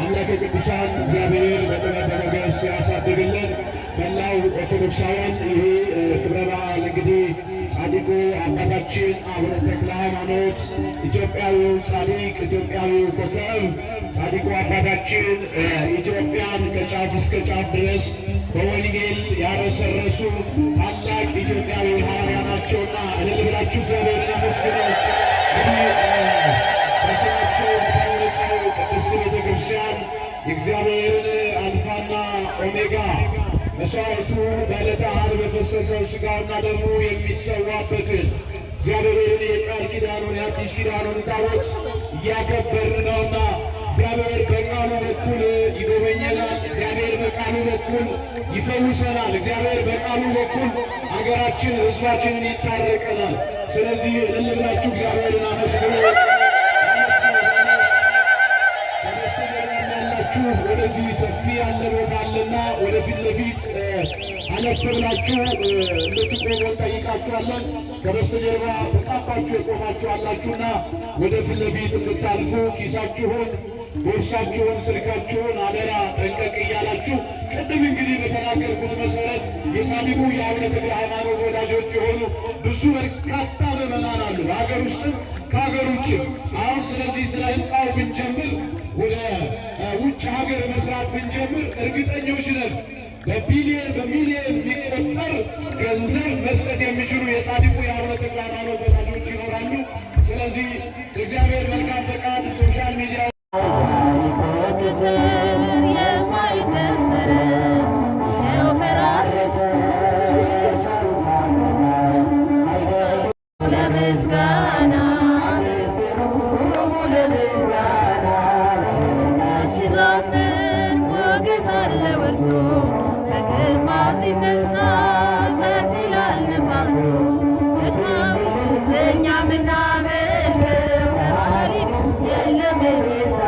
አምላከ ቅዱሳን እግዚአብሔር በጥበብ በሞገስ ያሳድግልን። መላው ኦርቶዶክሳውያን ይሄ ክብረ በዓል እንግዲህ ጻድቁ አባታችን አቡነ ተክለ ሃይማኖት ኢትዮጵያዊው ጻድቅ ኢትዮጵያዊው ኮከብ ጻድቁ አባታችን ኢትዮጵያን ከጫፍ እስከ ጫፍ ድረስ በወንጌል ያረሰረሱ ታላቅ ኢትዮጵያዊ ሐዋርያ ናቸውና እልል ብላችሁ እግዚአብሔርን አመስግኑ። በስማቸው በታወቀው ቅድስት ቤተ ክርስቲያን የእግዚአብሔርን አልፋና ኦሜጋ መስዋዕቱ በዕለተ ዓርብ በፈሰሰው ሥጋውና ደሙ የሚሰዋበትን እግዚአብሔርን የቃል ኪዳኑን የአዲስ ኪዳኑን ታቦት እያከበርን ነውና እግዚአብሔር በቃሉ በኩል ይጎበኘናል። እግዚአብሔር በቃሉ በኩል ይፈውሰናል። እግዚአብሔር በቃሉ በኩል አገራችን ሕዝባችንን ይታረቀናል። ስለዚህ እልል ብላችሁ እግዚአብሔርን አመስግኑ። ወደዚህ ሰፊ ያለ ቦታ አለና ወደፊት ለፊት አለፍ ብላችሁ እንድትቆሙ እንጠይቃችኋለን። ከበስተጀርባ ተቃባችሁ የቆማችሁ አላችሁና ወደፊት ለፊት እንድታልፉ ኪሳችሁን፣ ቦርሳችሁን፣ ስልካችሁን አደራ ጠንቀቅ እያላችሁ ቅድም እንግዲህ በተናገርኩት መሰረት የጻድቁ የአቡነ ተክለ ሃይማኖት ወዳጆች የሆኑ ብዙ በርካታ ምዕመናን አሉ በሀገር ውስጥም ከሀገር ውጭም። አሁን ስለዚህ ስለ ህንፃው ብንጀምር ወደ ውጭ ሀገር መስራት ብንጀምር እርግጠኞች ነን በሚሊዮን የሚቆጠር ገንዘብ መስጠት የሚችሉ የጻድቁ የአቡነ ተክለ ሃይማኖት ወዳጆች ይኖራሉ። ስለዚህ እግዚአብሔር መልካም ፈቃድ ሶሻል ሚዲያ Enyamina me, Karali, Yeleme.